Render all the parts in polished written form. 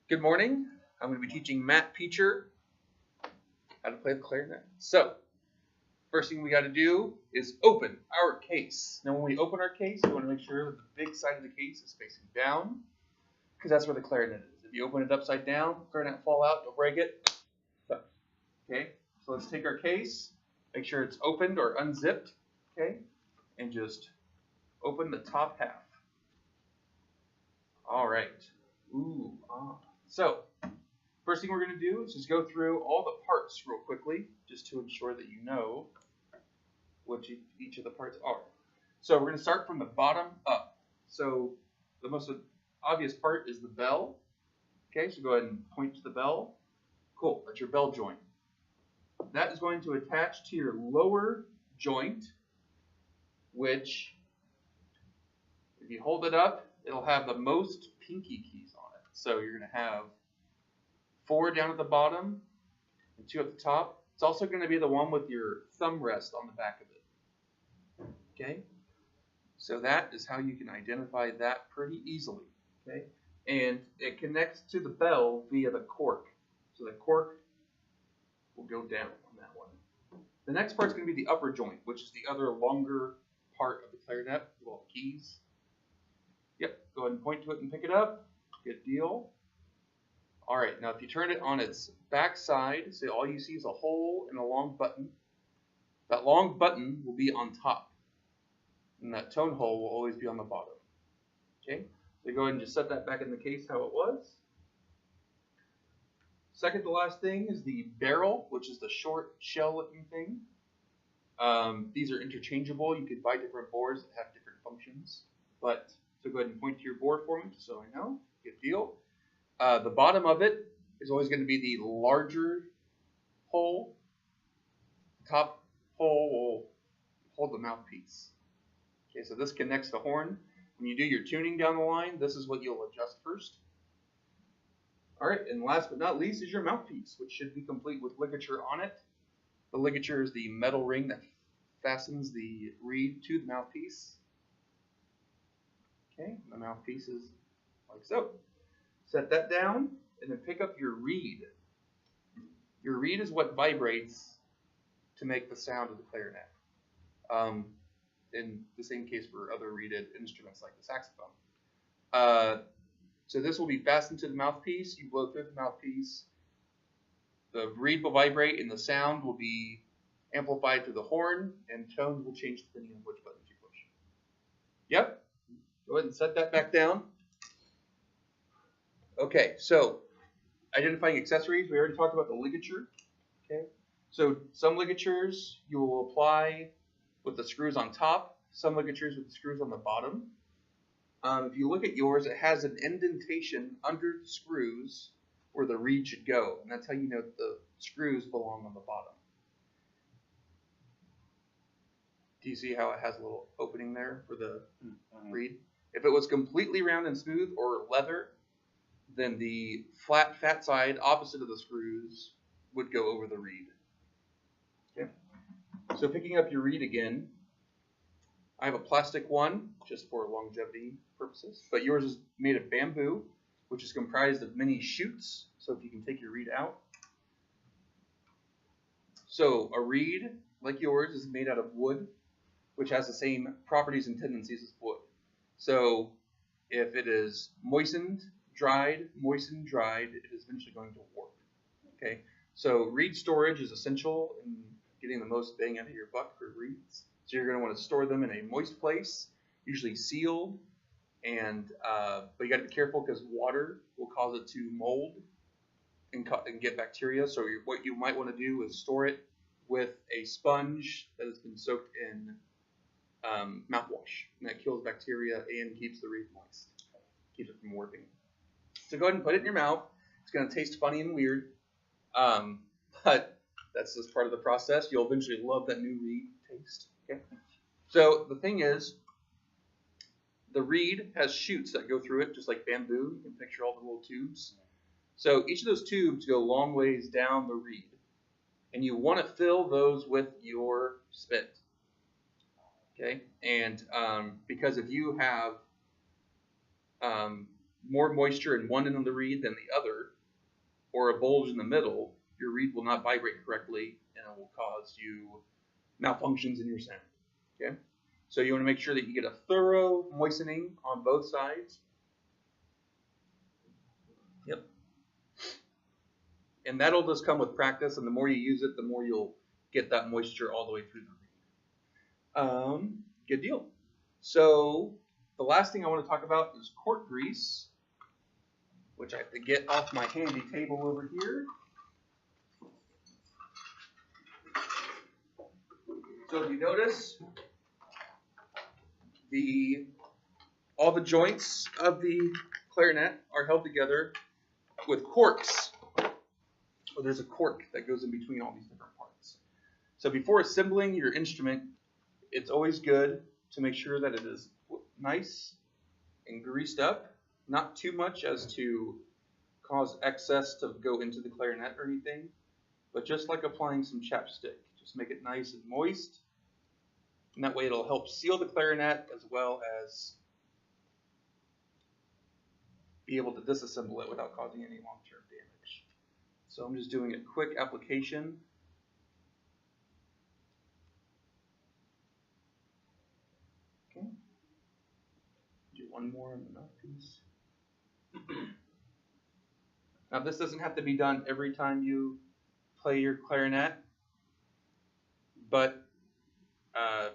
Good morning. I'm going to be teaching Matt Peacher how to play the clarinet. So, first thing we got to do is open our case. Now, when we open our case, we want to make sure that the big side of the case is facing down, because that's where the clarinet is. If you open it upside down, clarinet fall out, you'll break it. Okay, so let's take our case, make sure it's opened or unzipped, okay, and just open the top half. All right. Ooh, ah. So, first thing we're going to do is just go through all the parts real quickly, just to ensure that you know what each of the parts are. So we're going to start from the bottom up. So the most obvious part is the bell. Okay, so go ahead and point to the bell. Cool, that's your bell joint. That is going to attach to your lower joint, which, if you hold it up, it'll have the most pinky keys on it. So you're going to have 4 down at the bottom and 2 at the top. It's also going to be the one with your thumb rest on the back of it. Okay? So that is how you can identify that pretty easily. Okay? And it connects to the bell via the cork. So the cork will go down on that one. The next part is going to be the upper joint, which is the other longer part of the clarinet with all the keys. Yep, go ahead and point to it and pick it up. Good deal. All right, now if you turn it on its back side, so all you see is a hole and a long button. That long button will be on top, and that tone hole will always be on the bottom. Okay, so go ahead and just set that back in the case how it was. Second to last thing is the barrel, which is the short shell-looking thing. These are interchangeable. You could buy different bores that have different functions. But so go ahead and point to your bore for me, just so I know. Good deal. The bottom of it is always going to be the larger hole. The top hole will hold the mouthpiece. Okay, so this connects the horn. When you do your tuning down the line, this is what you'll adjust first. All right, and last but not least is your mouthpiece, which should be complete with ligature on it. The ligature is the metal ring that fastens the reed to the mouthpiece. Okay, the mouthpiece is like so. Set that down, and then pick up your reed. Your reed is what vibrates to make the sound of the clarinet. In the same case for other reeded instruments like the saxophone. So this will be fastened to the mouthpiece. You blow through the mouthpiece. The reed will vibrate, and the sound will be amplified through the horn, and tones will change depending on which buttons you push. Yep. Go ahead and set that back down. Okay, so identifying accessories. We already talked about the ligature. Okay, so some ligatures you will apply with the screws on top, some ligatures with the screws on the bottom. If you look at yours, it has an indentation under the screws where the reed should go, and that's how you know that the screws belong on the bottom. Do you see how it has a little opening there for the reed? If it was completely round and smooth or leather, then the flat, fat side opposite of the screws would go over the reed. Okay. So picking up your reed again, I have a plastic one just for longevity purposes, but yours is made of bamboo, which is comprised of many shoots. So if you can take your reed out. So a reed like yours is made out of wood, which has the same properties and tendencies as wood. So if it is moistened, dried, it is eventually going to warp. Okay, so reed storage is essential in getting the most bang out of your buck for reeds. So you're going to want to store them in a moist place, usually sealed, and but you got to be careful because water will cause it to mold and get bacteria. So what you might want to do is store it with a sponge that has been soaked in mouthwash, and that kills bacteria and keeps the reed moist, keeps it from warping. So go ahead and put it in your mouth. It's going to taste funny and weird, but that's just part of the process. You'll eventually love that new reed taste. Okay. So the thing is, the reed has shoots that go through it, just like bamboo. You can picture all the little tubes. So each of those tubes go a long ways down the reed, and you want to fill those with your spit. Okay, and because if you have more moisture in one end of the reed than the other, or a bulge in the middle, your reed will not vibrate correctly, and it will cause you malfunctions in your sound. Okay? So you want to make sure that you get a thorough moistening on both sides. Yep. And that'll just come with practice, and the more you use it, the more you'll get that moisture all the way through the reed. Good deal. So the last thing I want to talk about is cork grease, which I have to get off my handy table over here. So if you notice, all the joints of the clarinet are held together with corks. Or there's a cork that goes in between all these different parts. So before assembling your instrument, it's always good to make sure that it is nice and greased up, not too much as to cause excess to go into the clarinet or anything, but just like applying some chapstick. Just make it nice and moist, and that way it'll help seal the clarinet as well as be able to disassemble it without causing any long-term damage. So I'm just doing a quick application. Okay. Do one more on the mouthpiece. Now this doesn't have to be done every time you play your clarinet, but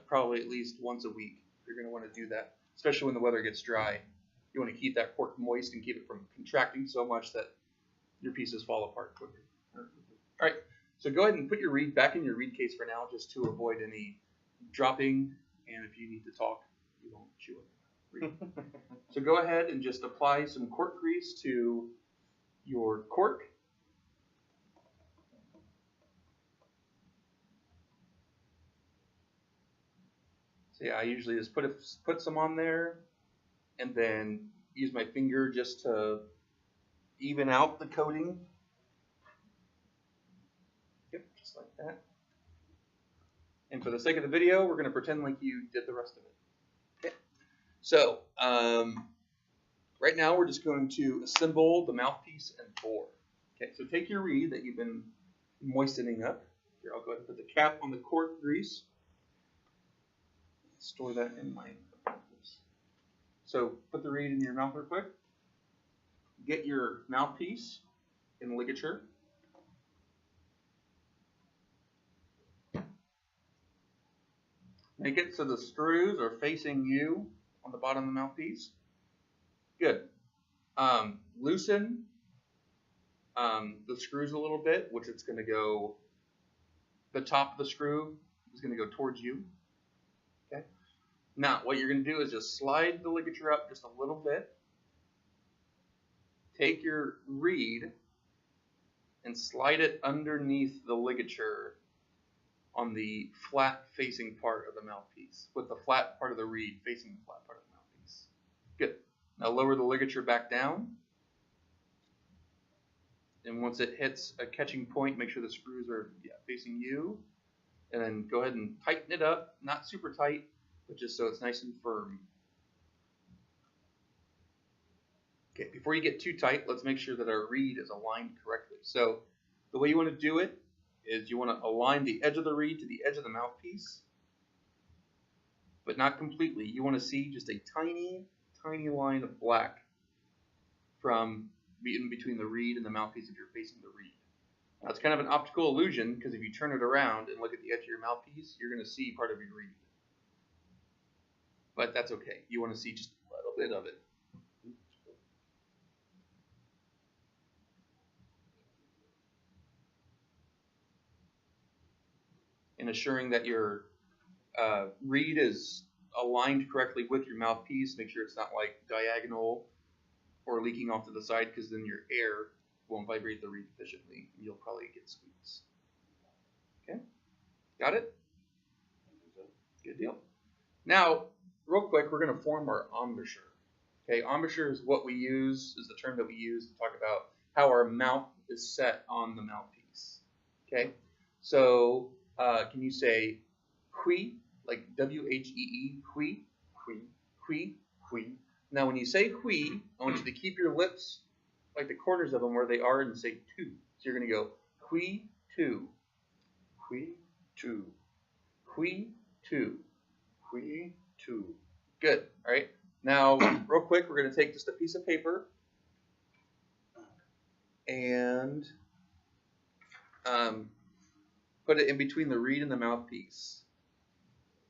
probably at least once a week you're going to want to do that, especially when the weather gets dry. You want to keep that cork moist and keep it from contracting so much that your pieces fall apart quicker. All right, so go ahead and put your reed back in your reed case for now, just to avoid any dropping, and if you need to talk, you won't chew it. So go ahead and just apply some cork grease to your cork. So yeah, I usually just put some on there, and then use my finger just to even out the coating. Yep, just like that. And for the sake of the video, we're going to pretend like you did the rest of it. Okay. So right now we're just going to assemble the mouthpiece and bore. Okay, so take your reed that you've been moistening up. Here, I'll go ahead and put the cap on the cork grease. Store that in my apparatus. So put the reed in your mouth real quick. Get your mouthpiece in ligature. Make it so the screws are facing you on the bottom of the mouthpiece. Good. Loosen the screws a little bit, which it's going to go, the top of the screw is going to go towards you. Okay. Now, what you're going to do is just slide the ligature up just a little bit. Take your reed and slide it underneath the ligature on the flat facing part of the mouthpiece, with the flat part of the reed facing the flat part of the mouthpiece. Good. Now lower the ligature back down. And once it hits a catching point, make sure the screws are facing you. And then go ahead and tighten it up, not super tight, but just so it's nice and firm. Okay, before you get too tight, let's make sure that our reed is aligned correctly. So the way you want to do it is you want to align the edge of the reed to the edge of the mouthpiece, but not completely. You want to see just a tiny, tiny line of black from in between the reed and the mouthpiece if you're facing the reed. Now, it's kind of an optical illusion, because if you turn it around and look at the edge of your mouthpiece, you're going to see part of your reed. But that's okay. You want to see just a little bit of it. And assuring that your reed is aligned correctly with your mouthpiece. Make sure it's not like diagonal or leaking off to the side, because then your air won't vibrate the reed efficiently, and you'll probably get squeaks. Okay, got it? Good deal. Now, real quick, we're going to form our embouchure. Okay, embouchure is what we use, is the term that we use to talk about how our mouth is set on the mouthpiece. Okay, so can you say hui, like W-H-E-E, hui, hui, hui, hui, Now when you say hui, I want you to keep your lips like the corners of them where they are and say tu. So you're going to go hui tu, hui, tu, hui tu, hui, tu. Good. All right. Now, real quick, we're going to take just a piece of paper and put it in between the reed and the mouthpiece.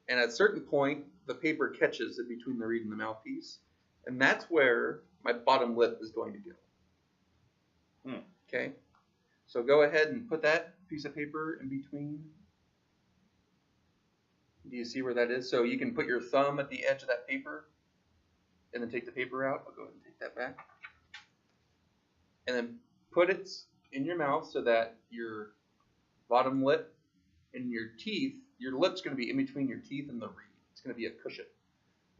And at a certain point, the paper catches in between the reed and the mouthpiece. And that's where my bottom lip is going to go. Okay? So go ahead and put that piece of paper in between. Do you see where that is? So you can put your thumb at the edge of that paper and then take the paper out. I'll go ahead and take that back. And then put it in your mouth so that your bottom lip and your teeth, your lip's going to be in between your teeth and the reed. It's going to be a cushion.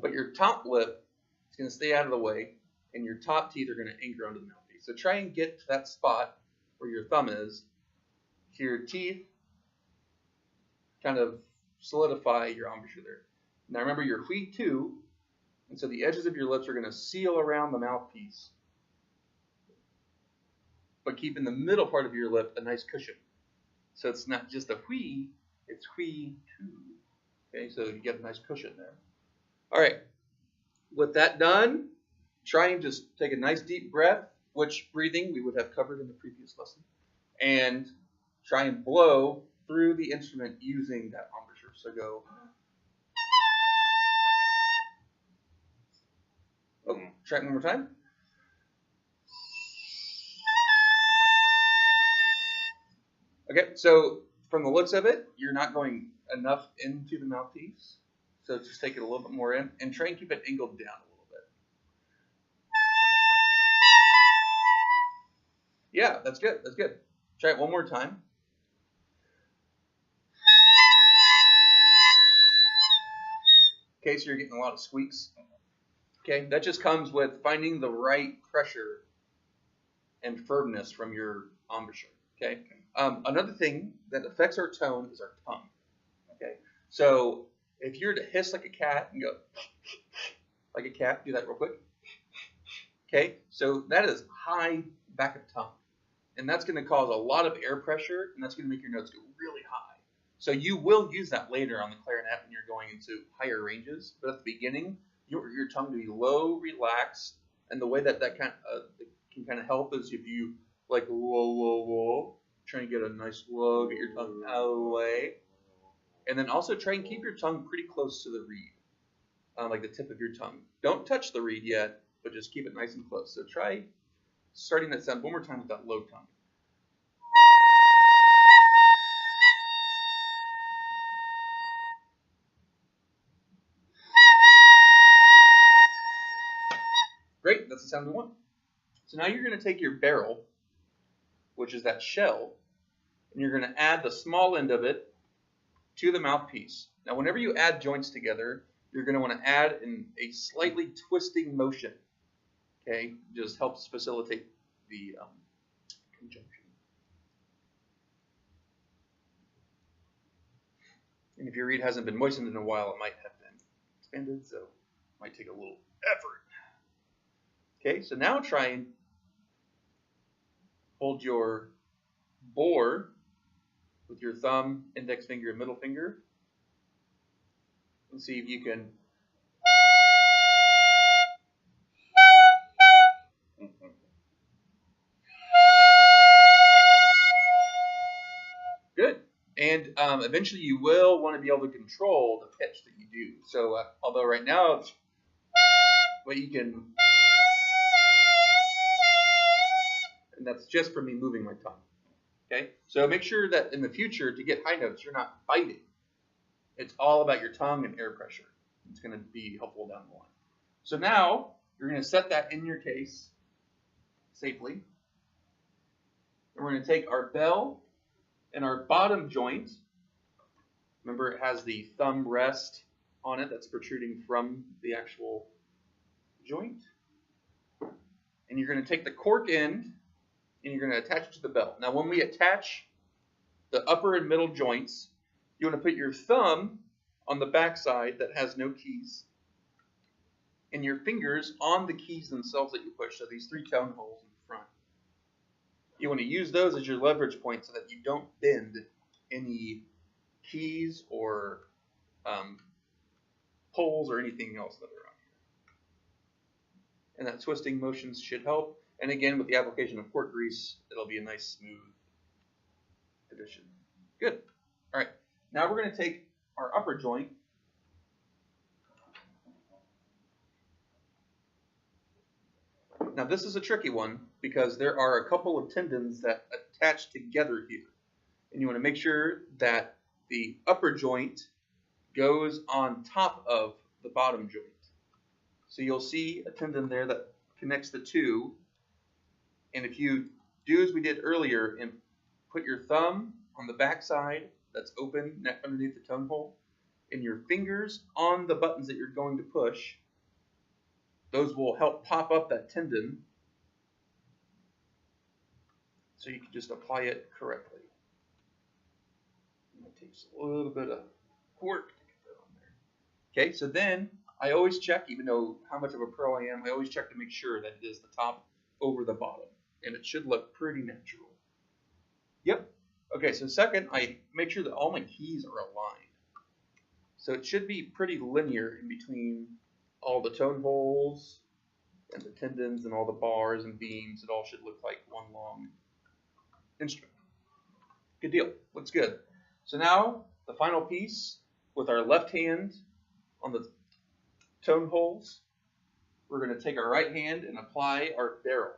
But your top lip is going to stay out of the way, and your top teeth are going to anchor onto the mouthpiece. So try and get to that spot where your thumb is, so your teeth kind of solidify your embouchure there. Now remember your hui tu, and so the edges of your lips are going to seal around the mouthpiece, but keep in the middle part of your lip a nice cushion. So it's not just a hui, it's hui tu. Okay, so you get a nice cushion there. All right, with that done, try and just take a nice deep breath, which breathing we would have covered in the previous lesson, and try and blow through the instrument using that embouchure. So go. Oh, try it one more time. Okay, so from the looks of it, you're not going enough into the mouthpiece. So just take it a little bit more in and try and keep it angled down a little bit. Yeah, that's good. That's good. Try it one more time. Okay, so you're getting a lot of squeaks. Okay, that just comes with finding the right pressure and firmness from your embouchure. Okay. Another thing that affects our tone is our tongue. Okay, so if you're to hiss like a cat and go like a cat, do that real quick. Okay, so that is high back of tongue, and that's going to cause a lot of air pressure, and that's going to make your notes go really high. So you will use that later on the clarinet when you're going into higher ranges, but at the beginning, your tongue to be low, relaxed, and the way that can kind of help is if you like whoa, whoa, whoa, try and get a nice low, get your tongue out of the way, and then also try and keep your tongue pretty close to the reed, like the tip of your tongue. Don't touch the reed yet, but just keep it nice and close. So try starting that sound one more time with that low tongue. Great, that's the sound we want. So now you're going to take your barrel, which is that shell, and you're going to add the small end of it to the mouthpiece. Now whenever you add joints together, you're going to want to add in a slightly twisting motion. Okay, just helps facilitate the conjunction. And if your reed hasn't been moistened in a while, it might have been expanded, so it might take a little effort. Okay, so now try and hold your bore with your thumb, index finger, and middle finger. And see if you can good. And eventually you will want to be able to control the pitch that you do. So although right now it's what you can, and that's just from me moving my tongue. Okay, so make sure that in the future to get high notes you're not fighting. It's all about your tongue and air pressure. It's going to be helpful down the line. So now you're going to set that in your case safely. And we're going to take our bell and our bottom joint. Remember, it has the thumb rest on it that's protruding from the actual joint. And you're going to take the cork end and you're going to attach it to the bell. Now, when we attach the upper and middle joints, you want to put your thumb on the back side that has no keys. and your fingers on the keys themselves that you push. So these 3 tone holes in front. You want to use those as your leverage point so that you don't bend any keys or poles or anything else that are on here. And that twisting motions should help. And again, with the application of cork grease, it'll be a nice smooth addition. Good. All right. Now we're going to take our upper joint. Now this is a tricky one because there are a couple of tendons that attach together here. And you want to make sure that the upper joint goes on top of the bottom joint. So you'll see a tendon there that connects the two. And if you do as we did earlier and put your thumb on the back side that's open underneath the tone hole, and your fingers on the buttons that you're going to push, those will help pop up that tendon so you can just apply it correctly. It takes a little bit of work to get that on there. Okay, so then I always check, even though how much of a pro I am, I always check to make sure that it is the top over the bottom. And it should look pretty natural. Yep. Okay, so second, I make sure that all my keys are aligned. So it should be pretty linear in between all the tone holes and the tendons and all the bars and beams. It all should look like one long instrument. Good deal. Looks good. So now the final piece with our left hand on the tone holes, we're going to take our right hand and apply our barrel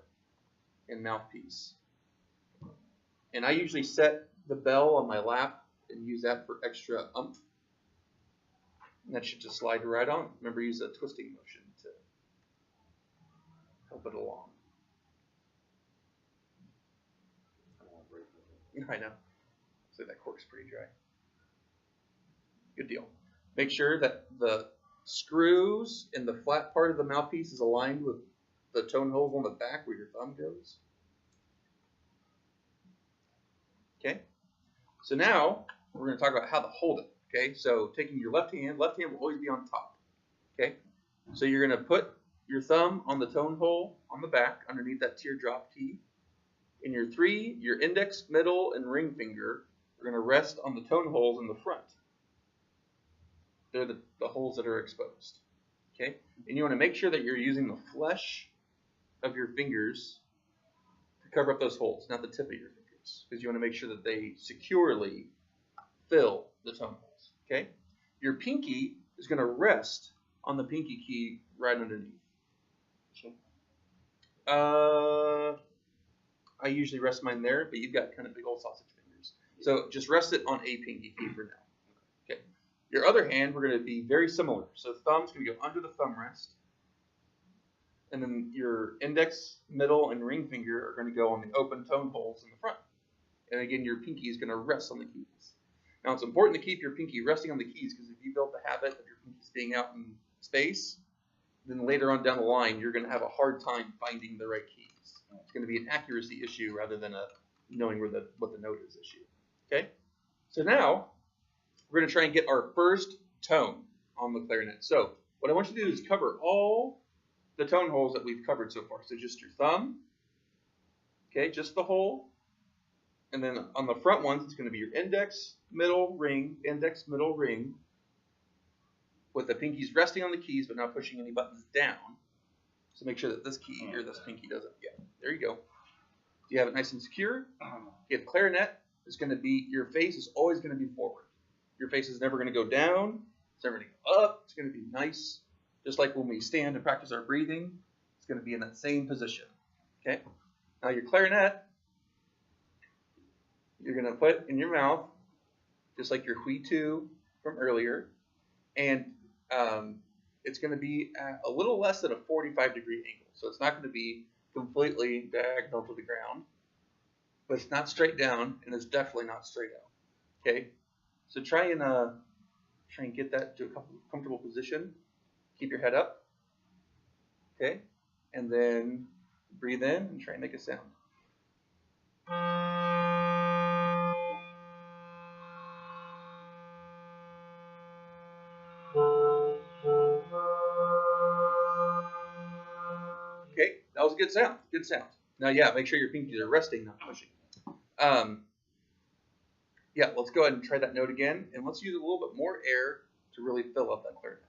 and mouthpiece. And I usually set the bell on my lap and use that for extra oomph. And that should just slide right on. Remember, use a twisting motion to help it along. I know. So that cork's pretty dry. Good deal. Make sure that the screws in the flat part of the mouthpiece is aligned with the tone holes on the back where your thumb goes. Okay. So now we're going to talk about how to hold it. Okay. So taking your left hand will always be on top. Okay. So you're going to put your thumb on the tone hole on the back underneath that teardrop key. And your index, middle, and ring finger are going to rest on the tone holes in the front. They're the holes that are exposed. Okay? And you want to make sure that you're using the flesh of your fingers to cover up those holes, not the tip of your fingers, because you want to make sure that they securely fill the tone holes. Okay? Your pinky is going to rest on the pinky key right underneath. Okay. I usually rest mine there, but you've got kind of big old sausage fingers. So just rest it on a pinky key for now. Okay. Your other hand, we're going to be very similar. So thumb's going to go under the thumb rest. And then your index, middle, and ring finger are going to go on the open tone holes in the front. And again, your pinky is going to rest on the keys. Now, it's important to keep your pinky resting on the keys because if you build the habit of your pinky staying out in space, then later on down the line, you're going to have a hard time finding the right keys. It's going to be an accuracy issue rather than a knowing what the note is issue. Okay? So now, we're going to try and get our first tone on the clarinet. So what I want you to do is cover all the tone holes that we've covered so far. So just your thumb, okay, just the hole. And then on the front ones, it's going to be your index, middle, ring, with the pinkies resting on the keys but not pushing any buttons down. So make sure that this key or this pinky doesn't get. There you go. You have it nice and secure. Okay, the clarinet is going to be, your face is always going to be forward. Your face is never going to go down. It's never going to go up. It's going to be nice. Just like when we stand and practice our breathing, it's going to be in that same position. Okay? Now your clarinet, you're going to put in your mouth, just like your Hui 2 from earlier. And it's going to be at a little less than a 45-degree angle. So it's not going to be completely diagonal to the ground, but it's not straight down, and it's definitely not straight out. Okay? So try and get that to a comfortable position. Keep your head up. Okay? And then breathe in and try and make a sound. Good sound. Good sound. Now, yeah, make sure your pinkies are resting, not pushing. Yeah, let's go ahead and try that note again, and let's use a little bit more air to really fill up that clarinet.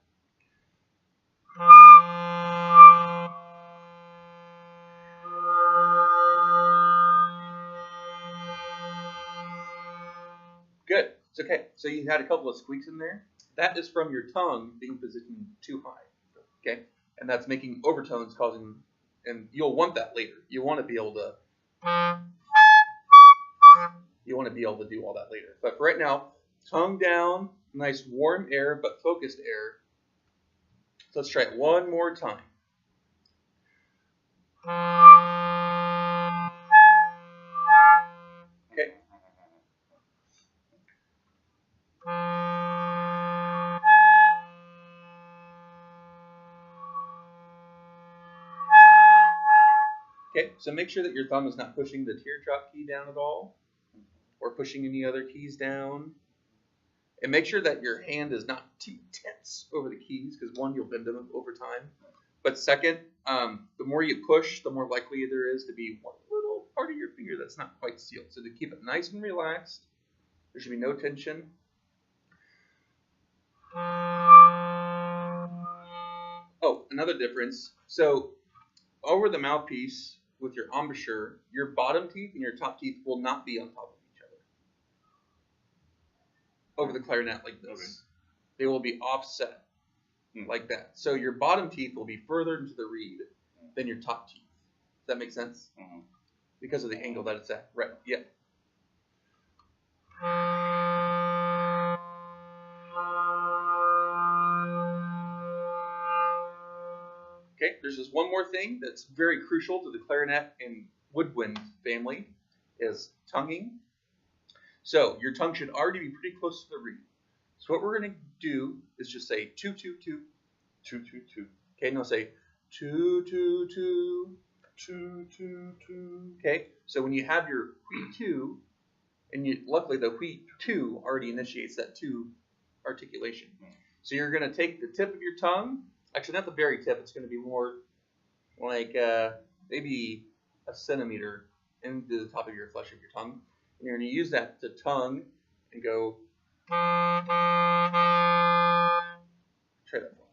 Good. It's okay. So you had a couple of squeaks in there. That is from your tongue being positioned too high. Okay, and that's making overtones, causing, and you'll want that later. You want to be able to. You want to be able to do all that later. But for right now, tongue down, nice warm air, but focused air. So let's try it one more time. Okay. Okay, so make sure that your thumb is not pushing the teardrop key down at all, or pushing any other keys down. And make sure that your hand is not too tense over the keys, because one, you'll bend them over time. But second, the more you push, the more likely there is to be one little part of your finger that's not quite sealed. So to keep it nice and relaxed, there should be no tension. Oh, another difference. So over the mouthpiece with your embouchure, your bottom teeth and your top teeth will not be on top of each other. Over the clarinet like this. Okay. They will be offset like that. So your bottom teeth will be further into the reed than your top teeth. Does that make sense? Mm-hmm. Because of the angle that it's at. Right, yeah. Okay, there's just one more thing that's very crucial to the clarinet and woodwind family is tonguing. So your tongue should already be pretty close to the reed. So what we're going to do is just say 2, 2, 2, 2, 2, 2. Okay, now say 2, 2, 2, 2, 2, 2. Okay, so when you have your wheat 2, and luckily the wheat 2 already initiates that 2 articulation. So you're going to take the tip of your tongue, actually not the very tip, it's going to be more like maybe a centimeter into the top of your flesh of your tongue. And you're going to use that to tongue and go. Try that one.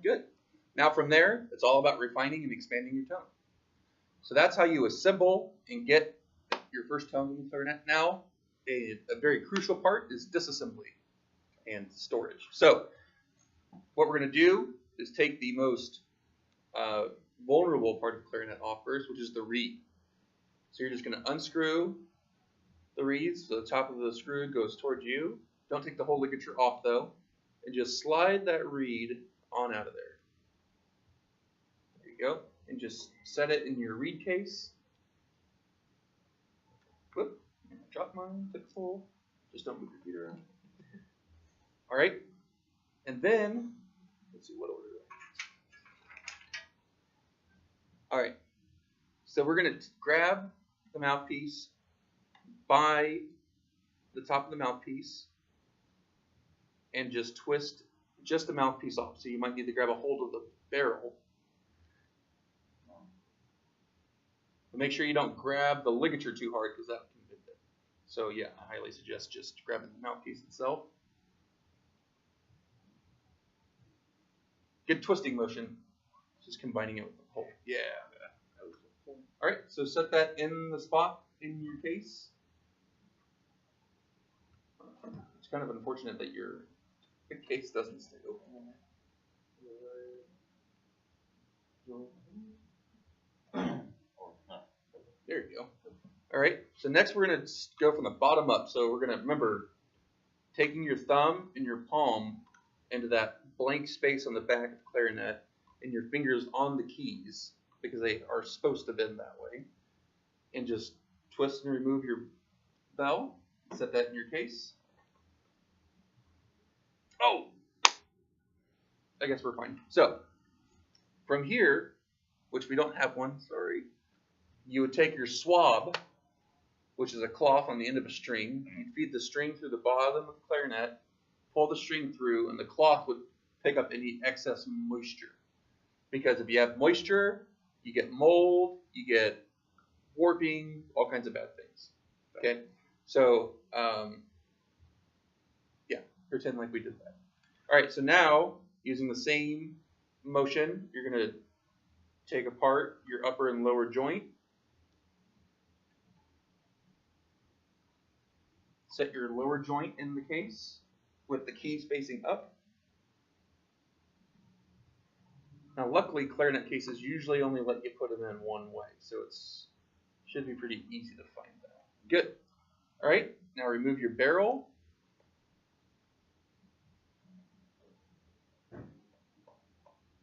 Good. Now from there, it's all about refining and expanding your tone. So that's how you assemble and get your first tone in the clarinet. Now, a very crucial part is disassembly and storage. So what we're going to do is take the most vulnerable part of the clarinet off first, which is the reed. So you're just going to unscrew the reeds, so the top of the screw goes towards you. Don't take the whole ligature off though, and just slide that reed on out of there. There you go, and just set it in your reed case. Whoop, drop mine, typical. Just don't move your feet around. All right, and then let's see what order. All right, so we're going to grab the mouthpiece by the top of the mouthpiece and just twist just the mouthpiece off. So you might need to grab a hold of the barrel. But make sure you don't grab the ligature too hard because that can bend it. So yeah, I highly suggest just grabbing the mouthpiece itself. Good twisting motion. Just combining it with the hole. Yeah. All right, so set that in the spot in your case. It's kind of unfortunate that your case doesn't stay open. There you go. All right, so next we're going to go from the bottom up. So we're going to remember taking your thumb and your palm into that blank space on the back of the clarinet and your fingers on the keys because they are supposed to bend that way. And just twist and remove your bell. Set that in your case. Oh! I guess we're fine. So, from here, which we don't have one, sorry, you would take your swab which is a cloth on the end of a string. You'd feed the string through the bottom of the clarinet, pull the string through, and the cloth would pick up any excess moisture. Because if you have moisture, you get mold, you get warping, all kinds of bad things. Okay, so yeah, pretend like we did that. All right, so now using the same motion, you're going to take apart your upper and lower joint. Set your lower joint in the case with the keys facing up. Now, luckily, clarinet cases usually only let you put them in one way, so it's should be pretty easy to find that. Good. All right, now remove your barrel.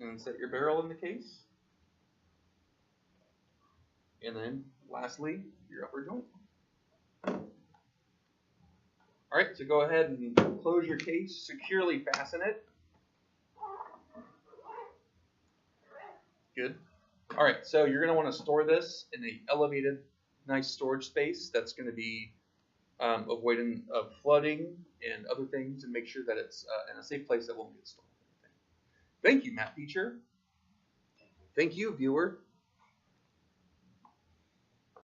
And set your barrel in the case. And then, lastly, your upper joint. All right, so go ahead and close your case, securely fasten it. Good. All right, so you're going to want to store this in an elevated, nice storage space that's going to be avoiding of flooding and other things, and make sure that it's in a safe place that won't get stolen. Thank you, math teacher. Thank you, viewer.